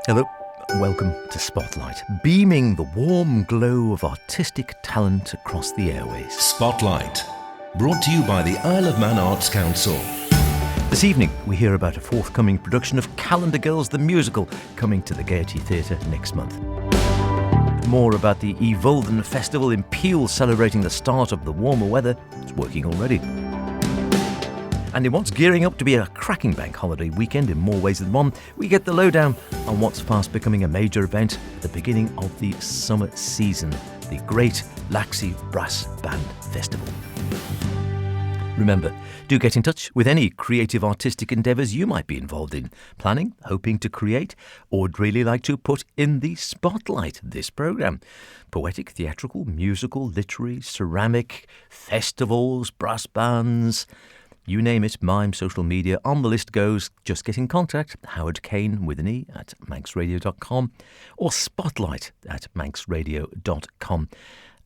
Hello, welcome to Spotlight, beaming the warm glow of artistic talent across the airways. Spotlight, brought to you by the Isle of Man Arts Council. This evening, we hear about a forthcoming production of Calendar Girls the Musical coming to the Gaiety Theatre next month. More about the Oie Voaldyn Festival in Peel celebrating the start of the warmer weather. It's working already. And in what's gearing up to be a cracking bank holiday weekend in more ways than one, we get the lowdown on what's fast becoming a major event at the beginning of the summer season, the Great Laxey Brass Band Festival. Remember, do get in touch with any creative artistic endeavours you might be involved in, planning, hoping to create, or would really like to put in the spotlight this programme. Poetic, theatrical, musical, literary, ceramic, festivals, brass bands... You name it, mime, social media, on the list goes. Just get in contact. Howard Kane with an E at manxradio.com or spotlight at manxradio.com.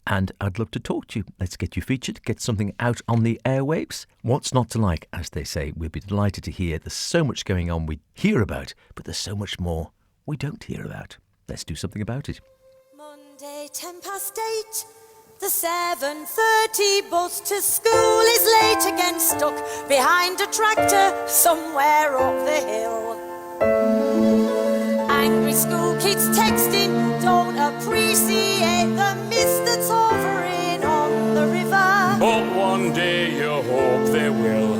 And I'd love to talk to you. Let's get you featured, get something out on the airwaves. What's not to like, as they say. We'd be delighted to hear. There's so much going on we hear about, but there's so much more we don't hear about. Let's do something about it. Monday, 8:10. The 7:30 bus to school is late again, stuck behind a tractor somewhere up the hill. Angry school kids texting, don't appreciate the mist that's hovering on the river. But one day you hope they will.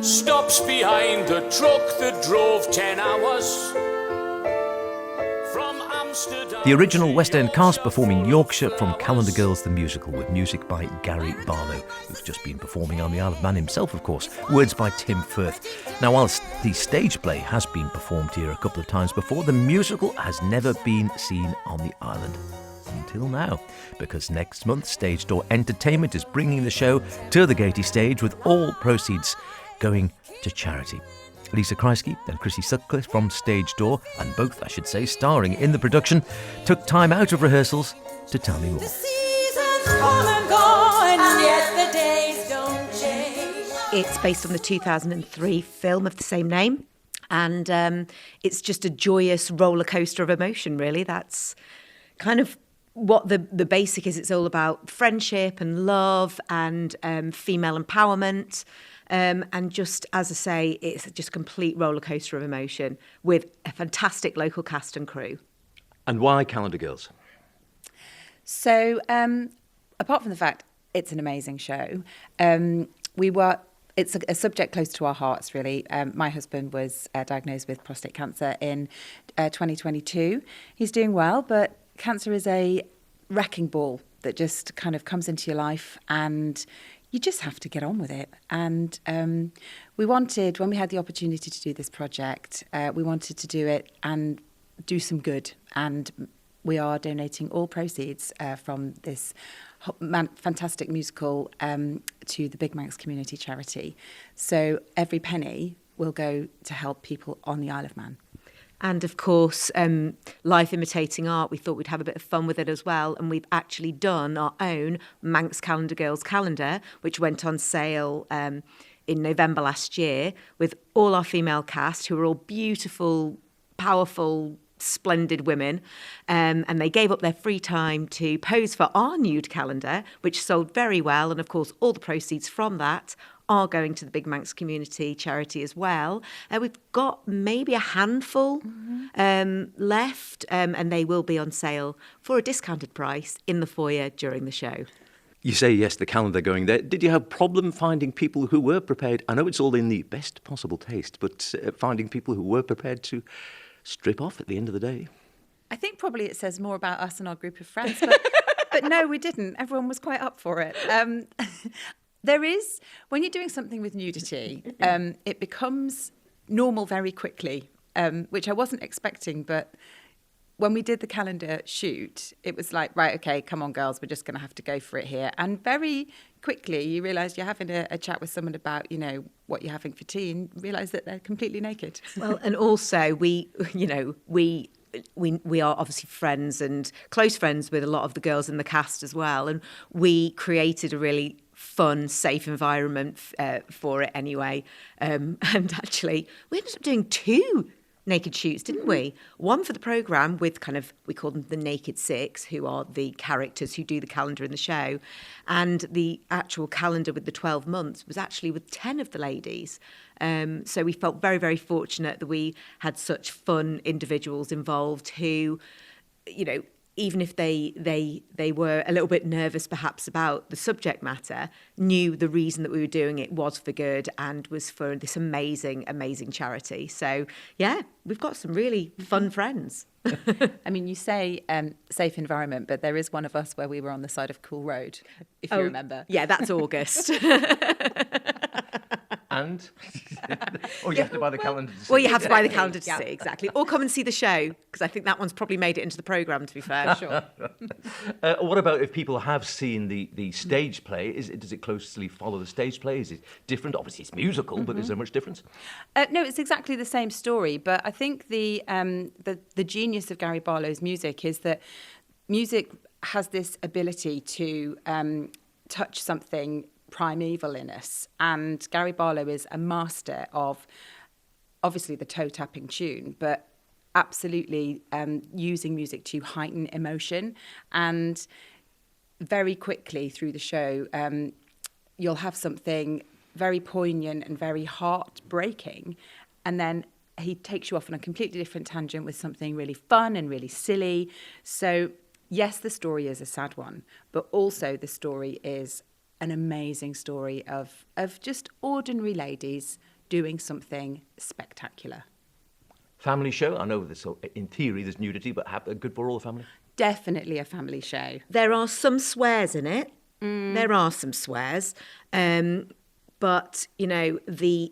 Stops behind the truck that drove 10 hours. The original West End cast performing Yorkshire from Calendar Girls the Musical, with music by Gary Barlow, who's just been performing on the Isle of Man himself, of course. Words by Tim Firth. Now, whilst the stage play has been performed here a couple of times before, the musical has never been seen on the island. Until now, because next month Stage Door Entertainment is bringing the show to the Gaiety stage, with all proceeds going to charity. Lisa Kreisky and Chrissy Sutcliffe from Stage Door, and both, I should say, starring in the production, took time out of rehearsals to tell me more. The seasons come and go, and yet the days don't change. It's based on the 2003 film of the same name, and it's just a joyous roller coaster of emotion, really. That's kind of what the basic is. It's all about friendship and love and female empowerment. And just, as I say, it's just a complete roller coaster of emotion with a fantastic local cast and crew. And why Calendar Girls? So, apart from the fact it's an amazing show, it's a subject close to our hearts, really. My husband was diagnosed with prostate cancer in 2022. He's doing well, but cancer is a wrecking ball that just kind of comes into your life, and you just have to get on with it. And we wanted, when we had the opportunity to do this project, we wanted to do it and do some good. And we are donating all proceeds from this fantastic musical to the Big Manx Community Charity. So every penny will go to help people on the Isle of Man. And of course, life imitating art, we thought we'd have a bit of fun with it as well. And we've actually done our own Manx Calendar Girls calendar, which went on sale in November last year, with all our female cast, who are all beautiful, powerful, splendid women. And they gave up their free time to pose for our nude calendar, which sold very well. And of course, all the proceeds from that are going to the Big Manx Community Charity as well. We've got maybe a handful left, and they will be on sale for a discounted price in the foyer during the show. You say, yes, the calendar going there. Did you have problem finding people who were prepared? I know it's all in the best possible taste, but finding people who were prepared to strip off at the end of the day? I think probably it says more about us and our group of friends, but no, we didn't. Everyone was quite up for it. There is, when you're doing something with nudity, it becomes normal very quickly, which I wasn't expecting. But when we did the calendar shoot, it was like, right, okay, come on, girls, we're just going to have to go for it here. And very quickly, you realise you're having a chat with someone about, what you're having for tea, and realise that they're completely naked. Well, and also we are obviously friends and close friends with a lot of the girls in the cast as well. And we created a really fun, safe environment for it anyway. And actually, we ended up doing two naked shoots, didn't we? One for the programme with we call them the Naked Six, who are the characters who do the calendar in the show. And the actual calendar with the 12 months was actually with 10 of the ladies. So we felt very, very fortunate that we had such fun individuals involved who, even if they were a little bit nervous perhaps about the subject matter, knew the reason that we were doing it was for good and was for this amazing, amazing charity. So, yeah, we've got some really fun friends. I mean, you say safe environment, but there is one of us where we were on the side of Cool Road, if you remember. Yeah, that's August. And? Or you have to buy the calendar to see. Well, you have to buy the calendar to see, exactly. Or come and see the show, because I think that one's probably made it into the programme, to be fair. Sure. What about if people have seen the stage play? Does it closely follow the stage play? Is it different? Obviously, it's musical, but is there much difference? No, it's exactly the same story. But I think the genius of Gary Barlow's music is that music has this ability to touch something primeval in us, and Gary Barlow is a master of obviously the toe-tapping tune, but absolutely using music to heighten emotion. And very quickly through the show, you'll have something very poignant and very heartbreaking, and then he takes you off on a completely different tangent with something really fun and really silly. So yes, the story is a sad one, but also the story is an amazing story of just ordinary ladies doing something spectacular. Family show? I know in theory there's nudity, but good for all the family? Definitely a family show. There are some swears in it. There are some swears. But, the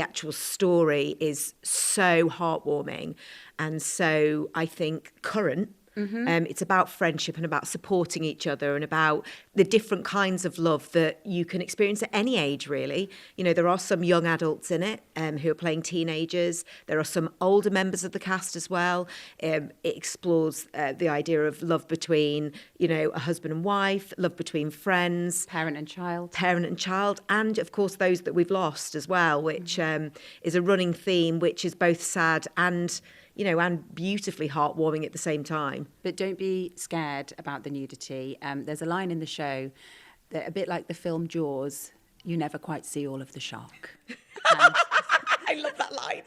actual story is so heartwarming and so, I think, current. It's about friendship and about supporting each other and about the different kinds of love that you can experience at any age, really. There are some young adults in it who are playing teenagers. There are some older members of the cast as well. It explores the idea of love between, a husband and wife, love between friends. Parent and child. And, of course, those that we've lost as well, which is a running theme, which is both sad and beautifully heartwarming at the same time. But don't be scared about the nudity. There's a line in the show that, a bit like the film Jaws, you never quite see all of the shark. I love that line.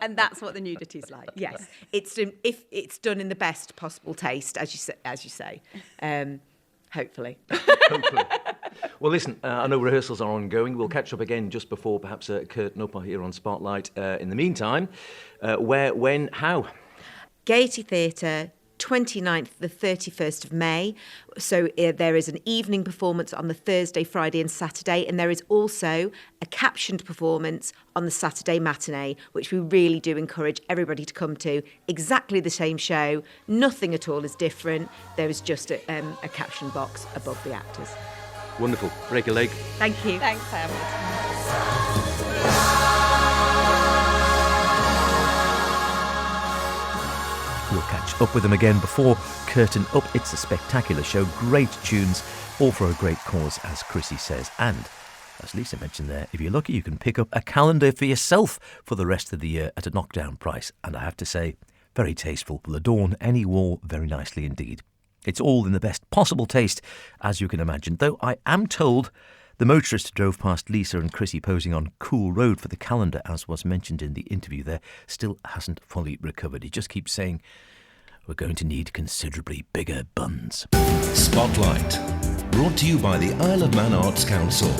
And that's what the nudity's like. Yes, if it's done in the best possible taste, as you say. Hopefully. Hopefully. Well, listen, I know rehearsals are ongoing. We'll catch up again just before perhaps curtain up here on Spotlight. In the meantime, where, when, how? Gaiety Theatre, 29th, the 31st of May. So there is an evening performance on the Thursday, Friday and Saturday, and there is also a captioned performance on the Saturday matinee, which we really do encourage everybody to come to. Exactly the same show, nothing at all is different. There is just a caption box above the actors. Wonderful. Break a leg. Thank you. Thanks, Sam. We'll catch up with them again before curtain up. It's a spectacular show, great tunes, all for a great cause, as Chrissy says. And, as Lisa mentioned there, if you're lucky, you can pick up a calendar for yourself for the rest of the year at a knockdown price. And I have to say, very tasteful, will adorn any wall very nicely indeed. It's all in the best possible taste, as you can imagine, though I am told the motorist drove past Lisa and Chrissy posing on Cool Road for the calendar, as was mentioned in the interview there, still hasn't fully recovered. He just keeps saying, we're going to need considerably bigger buns. Spotlight, brought to you by the Isle of Man Arts Council.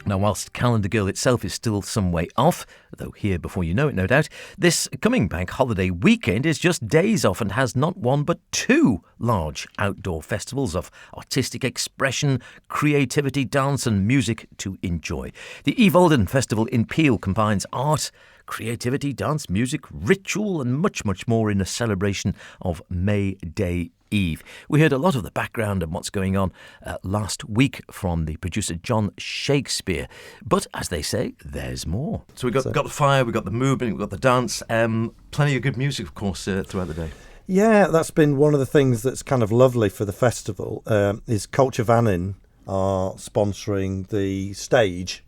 Now, whilst Calendar Girl itself is still some way off, though here before you know it, no doubt, this coming bank holiday weekend is just days off and has not one but two large outdoor festivals of artistic expression, creativity, dance and music to enjoy. The Oie Voaldyn Festival in Peel combines art, creativity, dance, music, ritual and much, much more in a celebration of May Day Eve. We heard a lot of the background and what's going on last week from the producer John Shakespeare. But as they say, there's more. So we've got the fire, we've got the movement, we've got the dance, plenty of good music, of course, throughout the day. Yeah, that's been one of the things that's kind of lovely for the festival, is Culture Vannin are sponsoring the stage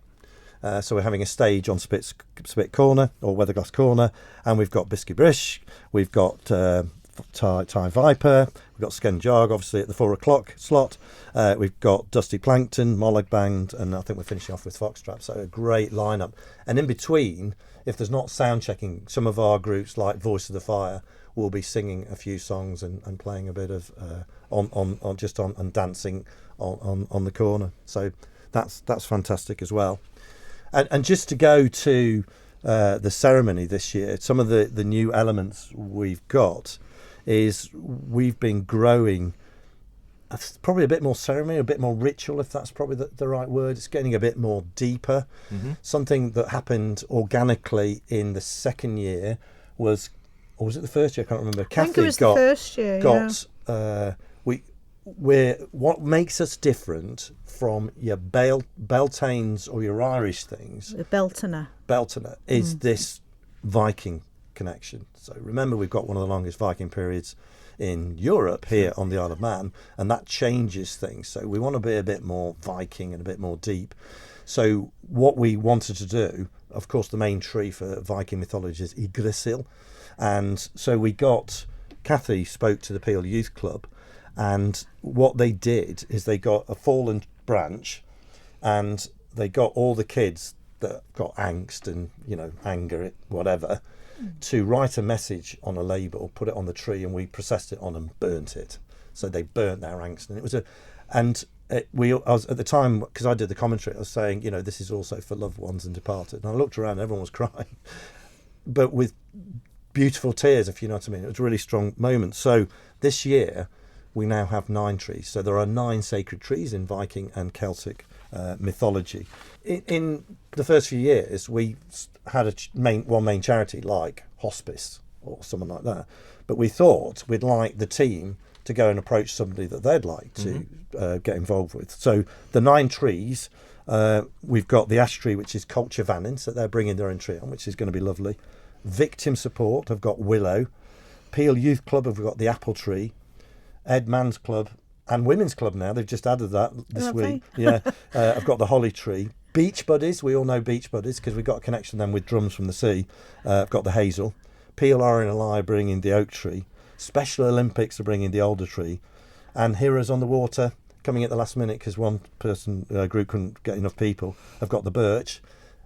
So we're having a stage on Spit Corner or Weatherglass Corner, and we've got Biscuit Brish, we've got Thai Viper, we've got Sken Jarg obviously at the 4 o'clock slot, we've got Dusty Plankton, Mollag Band, and I think we're finishing off with Foxtrap. So a great lineup. And in between, if there's not sound checking, some of our groups like Voice of the Fire will be singing a few songs and playing a bit of and dancing on the corner. So that's fantastic as well. And just to go to the ceremony this year, some of the new elements we've got is we've been growing probably a bit more ceremony, a bit more ritual, if that's probably the right word. It's getting a bit more deeper. Mm-hmm. Something that happened organically in the second year was, or was it the first year? I can't remember. I think it was the first year. What makes us different from your Beltanes or your Irish things, the Beltaner is this Viking connection. So remember, we've got one of the longest Viking periods in Europe here on the Isle of Man, and that changes things. So we want to be a bit more Viking and a bit more deep. So what we wanted to do, of course, the main tree for Viking mythology is Yggdrasil, and so Kathy spoke to the Peel Youth Club. And what they did is they got a fallen branch, and they got all the kids that got angst and, anger, whatever, to write a message on a label, put it on the tree, and we processed it on and burnt it. So they burnt their angst, and it was I was at the time, because I did the commentary, I was saying, this is also for loved ones and departed. And I looked around, everyone was crying, but with beautiful tears, if you know what I mean. It was a really strong moment. So this year, we now have 9 trees. So there are 9 sacred trees in Viking and Celtic mythology. In the first few years, we had one main charity like hospice or something like that. But we thought we'd like the team to go and approach somebody that they'd like to get involved with. So the 9 trees, we've got the ash tree, which is Culture Vannin, so they're bringing their own tree on, which is going to be lovely. Victim support, I've got willow. Peel Youth Club, have got the apple tree. Ed Man's Club and Women's Club now, they've just added that this week. Yeah, I've got the holly tree. Beach Buddies, we all know Beach Buddies because we've got a connection then with Drums from the Sea. I've got the hazel. Peel RNLI bringing the oak tree. Special Olympics are bringing the alder tree. And Heroes on the Water coming at the last minute because one person group couldn't get enough people. I've got the birch.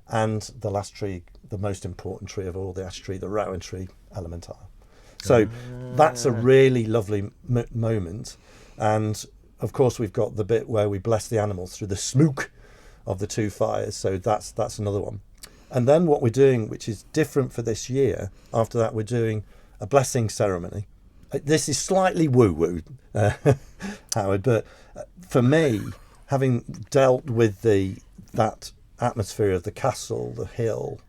And the last tree, the most important tree of all, the ash tree, the rowan tree, elemental. So that's a really lovely moment. And of course, we've got the bit where we bless the animals through the smoke of the 2 fires. So that's another one. And then what we're doing, which is different for this year, after that, we're doing a blessing ceremony. This is slightly woo-woo, Howard, but for me, having dealt with that atmosphere of the castle, the hill,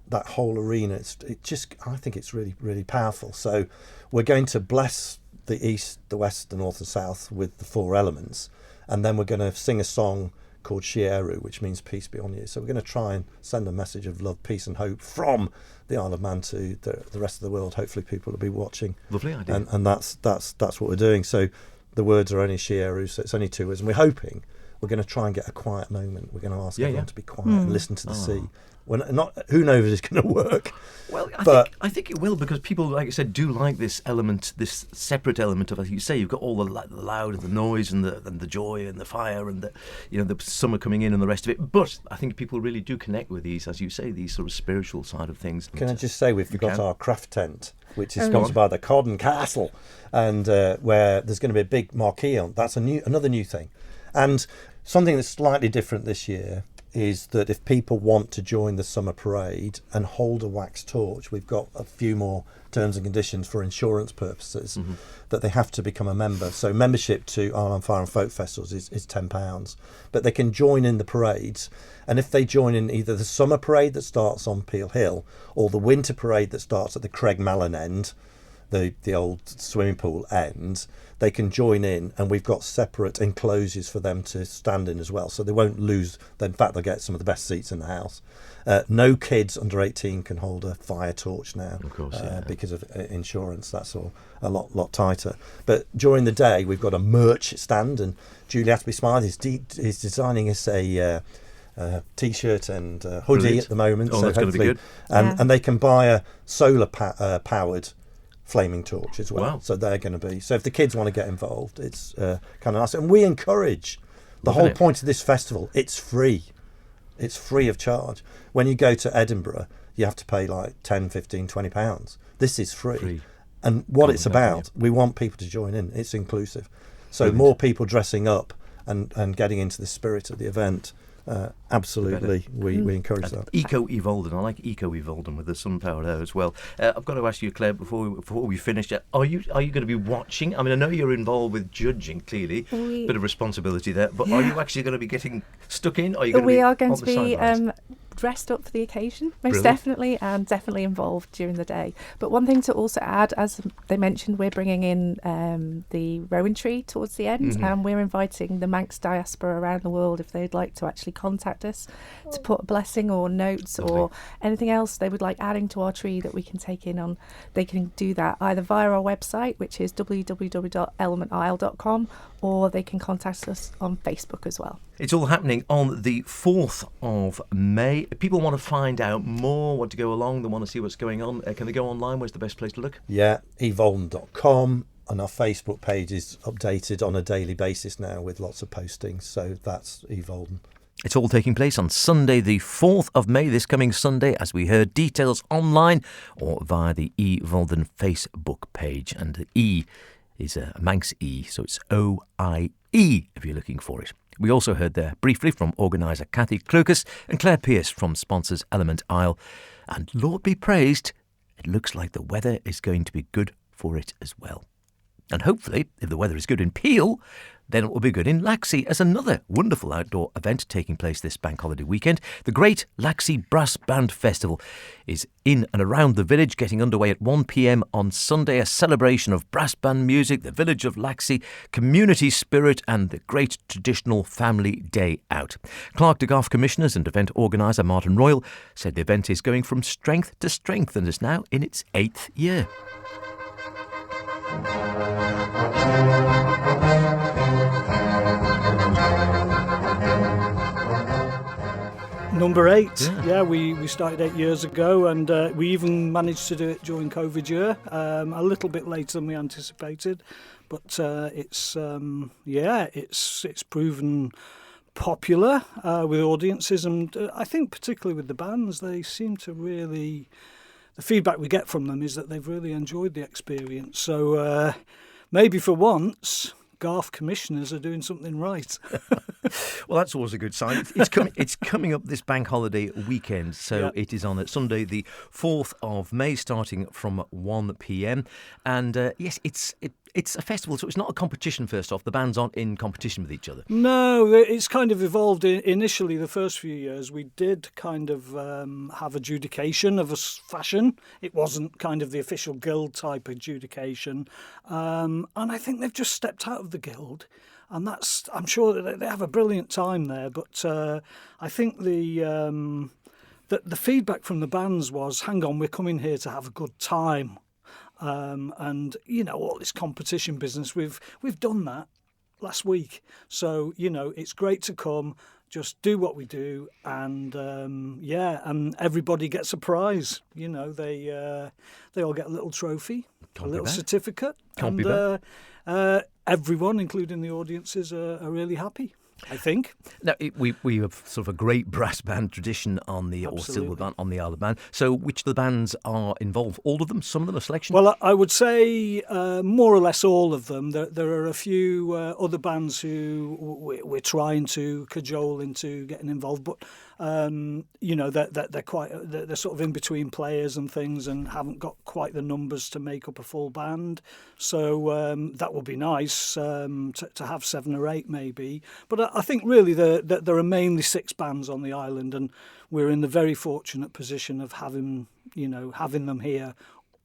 that whole arena, I think it's really, really powerful. So we're going to bless the east, the west, the north and south with the 4 elements, and then we're going to sing a song called Shieru, which means peace be on you. So we're going to try and send a message of love, peace and hope from the Isle of Man to the rest of the world. Hopefully people will be watching. Lovely idea. And that's what we're doing. So the words are only Shieru, so it's only 2 words, and we're hoping we're going to try and get a quiet moment. We're going to ask everyone to be quiet and listen to the sea. Who knows if it's going to work? Well, I think it will, because people, like I said, do like this element, this separate element of, as you say, you've got all the loud and the noise and the joy and the fire and the summer coming in and the rest of it. But I think people really do connect with these, as you say, these sort of spiritual side of things. Can I just say we've got our craft tent, which is sponsored by the Codden Castle, and where there's going to be a big marquee on. That's another new thing, and something that's slightly different this year is that if people want to join the summer parade and hold a wax torch, we've got a few more terms and conditions for insurance purposes, that they have to become a member. So membership to Ireland Fire and Folk Festivals is £10, but they can join in the parades. And if they join in either the summer parade that starts on Peel Hill or the winter parade that starts at the Craigmallen end, the old swimming pool end, they can join in, and we've got separate enclosures for them to stand in as well, so they won't lose. In fact, they'll get some of the best seats in the house. No kids under 18 can hold a fire torch now, of course, because of insurance. That's all a lot tighter. But during the day, we've got a merch stand, and Julie Atterby Smythe is designing us a T-shirt and hoodie Brilliant. at the moment. Oh, that's gonna be good. And they can buy a solar powered flaming torch as well. Wow. So they're going to be. So if the kids want to get involved, it's kind of nice. And we encourage the Loving whole it. point of this festival. It's free. It's free of charge. When you go to Edinburgh, you have to pay like 10, 15, 20 pounds. This is free. And what it's about, we want people to join in. It's inclusive. So Brilliant. more people dressing up and getting into the spirit of the event. Absolutely, we encourage that. Oie Voaldyn. I like Oie Voaldyn with the sun power there as well. I've got to ask you, Claire, before we finish, are you going to be watching? I mean, I know you're involved with judging, clearly, bit of responsibility there. But are you actually going to be getting stuck in? Are you going to We be are going on to the be sidelines? dressed up for the occasion, most Brilliant. definitely, and definitely involved during the day. But one thing to also add, as they mentioned, we're bringing in the Rowan Tree towards the end, and we're inviting the Manx diaspora around the world if they'd like to actually contact us to put a blessing or notes or anything else they would like adding to our tree that we can take in on. They can do that either via our website, which is www.elementisle.com, or they can contact us on Facebook as well. It's all happening on the 4th of May. If people want to find out more, want to go along, they want to see what's going on, can they go online? Where's the best place to look? Yeah, oievoaldyn.com, and our Facebook page is updated on a daily basis now with lots of postings. So that's Oie Voaldyn. It's all taking place on Sunday, the 4th of May, this coming Sunday, as we heard. Details online or via the Oie Voaldyn Facebook page. And the E is a Manx E, so it's O-I-E if you're looking for it. We also heard there briefly from organiser Kathy Clucas and Claire Pearce from sponsors Element Isle. And Lord be praised, it looks like the weather is going to be good for it as well. And hopefully, if the weather is good in Peel, then it will be good in Laxey as another wonderful outdoor event taking place this bank holiday weekend. The Great Laxey Brass Band Festival is in and around the village, getting underway at 1 p.m. on Sunday, a celebration of brass band music, the village of Laxey, community spirit and the great traditional family day out. Clark de Garff Commissioners and event organiser Martin Royal said the event is going from strength to strength and is now in its 8th year. Number 8, we started 8 years ago, and we even managed to do it during COVID year, a little bit later than we anticipated, but it's proven popular with audiences, and I think particularly with the bands, they seem to really. The feedback we get from them is that they've really enjoyed the experience. So maybe for once, Garth commissioners are doing something right. Well, that's always a good sign. It's coming up this bank holiday weekend, so it is on a Sunday, the 4th of May, starting from 1 p.m. And yes, it's a festival, so it's not a competition. First off, the bands aren't in competition with each other. No, it's kind of evolved. Initially, the first few years, we did kind of have adjudication of a fashion. It wasn't kind of the official guild type adjudication, and I think they've just stepped out of the guild. And I'm sure that they have a brilliant time there. But I think the feedback from the bands was, hang on, we're coming here to have a good time. And, all this competition business, we've done that last week. So, it's great to come, just do what we do. And, and everybody gets a prize. They all get a little trophy, a little certificate. Can't be bad. Everyone, including the audiences, are really happy, I think. Now, we have sort of a great brass band tradition on the or silver band on the Isle of Man. So, which of the bands are involved? All of them? Some of them? A selection? Well, I would say more or less all of them. There are a few other bands who we're trying to cajole into getting involved, but they're sort of in between players and things, and haven't got quite the numbers to make up a full band. So that would be nice to have 7 or 8 maybe. But I think really there are mainly 6 bands on the island, and we're in the very fortunate position of having them here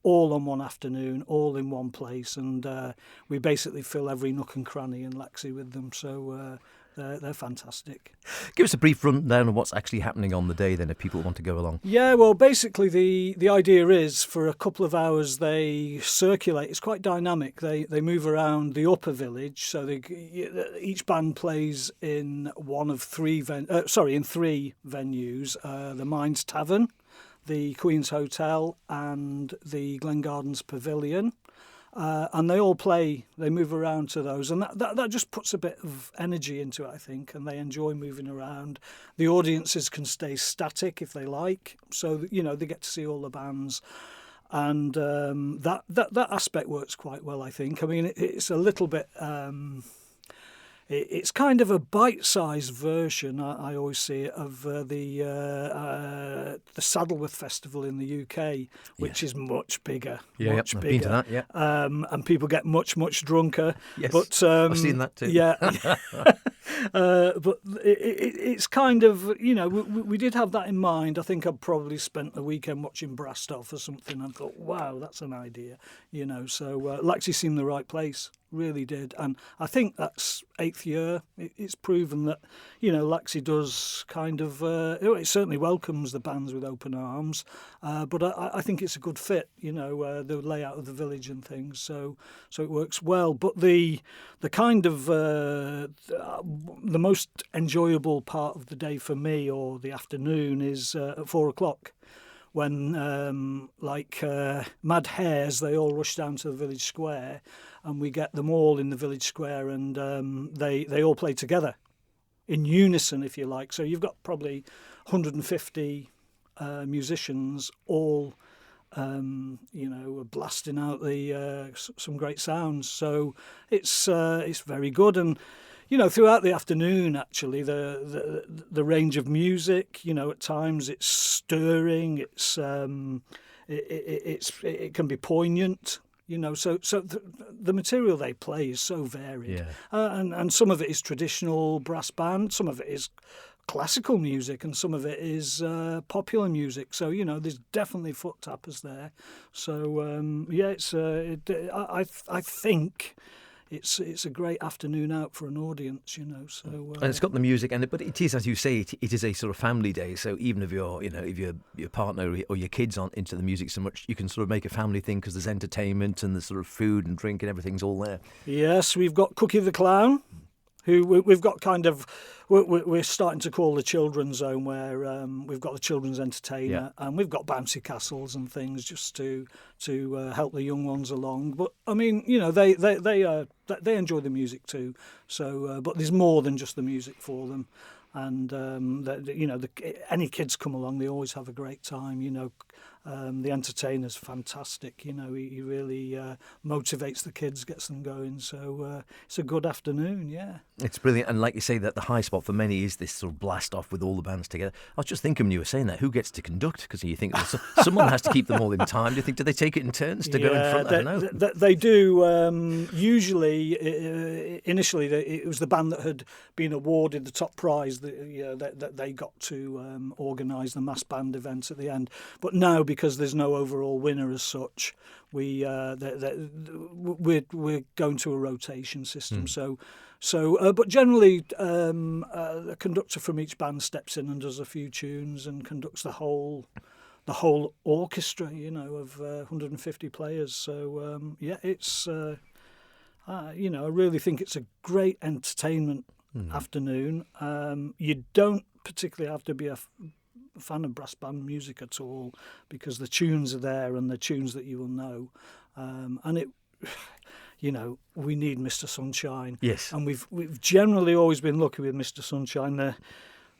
all on one afternoon, all in one place, and we basically fill every nook and cranny in Laxey with them. So They're fantastic. Give us a brief rundown of what's actually happening on the day then, if people want to go along. Yeah, well, basically the idea is for a couple of hours they circulate. It's quite dynamic. They move around the upper village. So each band plays in three venues: the Mines Tavern, the Queen's Hotel, and the Glen Gardens Pavilion. And they all play, they move around to those, and that just puts a bit of energy into it, I think, and they enjoy moving around. The audiences can stay static if they like, so they get to see all the bands, and that aspect works quite well, I think. I mean, it's a little bit. It's kind of a bite-sized version, I always see it, of the Saddleworth Festival in the UK, which is much bigger. Much bigger. Been to that, yeah. And people get much drunker. Yes, but, I've seen that too. Yeah. But it's kind of, we did have that in mind. I think I probably spent the weekend watching Brastoff or something and thought, wow, that's an idea. So Laxey seemed the right place. Really did, and I think that's 8th year. It's proven that Laxey does kind of it certainly welcomes the bands with open arms, but I think it's a good fit. The layout of the village and things, so it works well. But the kind of the most enjoyable part of the day for me, or the afternoon, is at 4:00. When, mad hares, they all rush down to the village square, and we get them all in the village square, and they all play together in unison, if you like. So you've got probably 150 musicians all, blasting out some great sounds. So it's very good. And throughout the afternoon, actually, the range of music, at times it's stirring, it can be poignant, so the material they play is so varied. And some of it is traditional brass band, some of it is classical music, and some of it is popular music. So there's definitely foot tappers there. So I think it's a great afternoon out for an audience, So and it's got the music, but it is, as you say, it is a sort of family day. So even if your partner or your kids aren't into the music so much, you can sort of make a family thing because there's entertainment and there's sort of food and drink and everything's all there. Yes, we've got Cookie the Clown, who we've got kind of. We're starting to call the children's zone, where we've got the children's entertainer, and we've got bouncy castles and things just to help the young ones along. But I mean, they enjoy the music too. So, but there's more than just the music for them. And any kids come along, they always have a great time. The entertainer's fantastic. He really motivates the kids, gets them going. So it's a good afternoon. Yeah, it's brilliant. And like you say, that the high spot for many is this sort of blast off with all the bands together. I was just thinking when you were saying that, who gets to conduct? Because you think someone has to keep them all in time. Do they take it in turns to go in front? I don't know. They do. Usually, initially, it was the band that had been awarded the top prize that they got to organise the mass band event at the end. But now, because there's no overall winner as such, we're going to a rotation system. But generally, a conductor from each band steps in and does a few tunes and conducts the whole orchestra, of 150 players. So it's I really think it's a great entertainment afternoon. You don't particularly have to be a fan of brass band music at all, because the tunes are there and the tunes that you will know, and it we need Mr. Sunshine. Yes, and we've generally always been lucky with Mr. Sunshine.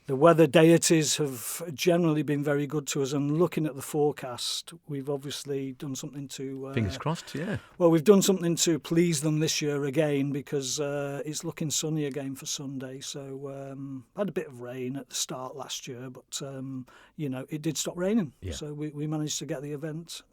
The weather deities have generally been very good to us, and looking at the forecast, we've obviously done something to... Fingers crossed, yeah. Well, we've done something to please them this year again, because it's looking sunny again for Sunday. So had a bit of rain at the start last year, but, it did stop raining. Yeah. So we managed to get the event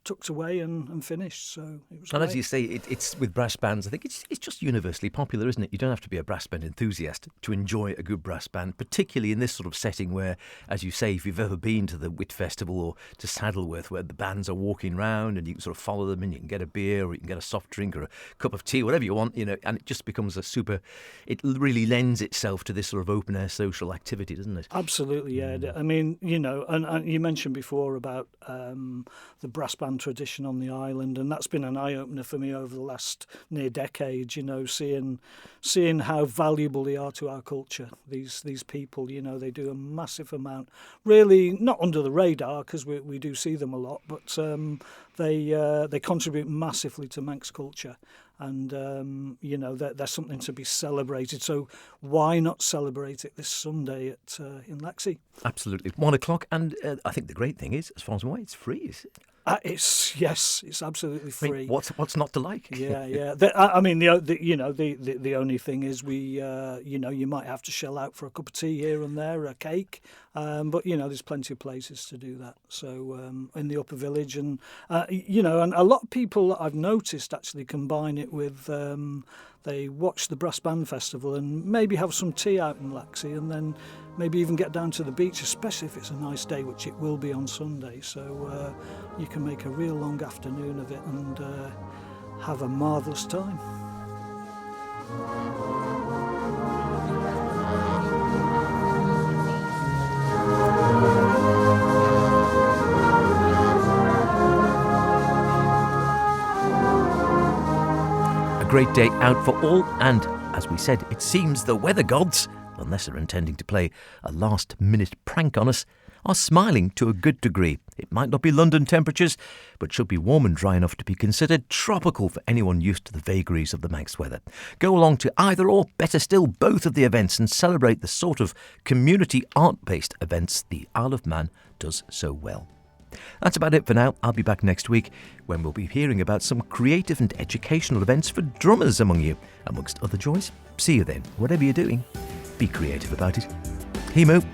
tucked away and finished. So it was And great. as you say, it's with brass bands, I think it's just universally popular, isn't it? You don't have to be a brass band enthusiast to enjoy a good brass band, particularly in this sort of setting where, as you say, if you've ever been to the Whit Festival or to Saddleworth, where the bands are walking round and you can sort of follow them and you can get a beer or you can get a soft drink or a cup of tea, whatever you want, you know, and it just becomes it really lends itself to this sort of open air social activity, doesn't it? Absolutely, yeah. I mean, you know, and you mentioned before about the brass band tradition on the island, and that's been an eye-opener for me over the last near decade, you know, seeing how valuable they are to our culture, these people, you know, they do a massive amount, really not under the radar because we do see them a lot, but they contribute massively to Manx culture. And, you know, they're something to be celebrated. So why not celebrate it this Sunday in Laxey? Absolutely. 1 o'clock. And I think the great thing is, as far as I'm aware, it's free, is it? It's absolutely free. I mean, what's not to like? Yeah. I mean, the only thing is you might have to shell out for a cup of tea here and there, a cake, but you know, there's plenty of places to do that. So in the Upper Village, and and a lot of people that I've noticed actually combine it with. They watch the Brass Band Festival and maybe have some tea out in Laxey and then maybe even get down to the beach, especially if it's a nice day, which it will be on Sunday. So you can make a real long afternoon of it and have a marvellous time. Great day out for all, and as we said, it seems the weather gods, unless they're intending to play a last-minute prank on us, are smiling to a good degree. It might not be London temperatures, but should be warm and dry enough to be considered tropical for anyone used to the vagaries of the Manx weather. Go along to either or, better still, both of the events and celebrate the sort of community art-based events the Isle of Man does so well. That's about it for now. I'll be back next week when we'll be hearing about some creative and educational events for drummers among you, amongst other joys. See you then. Whatever you're doing, be creative about it. Himo.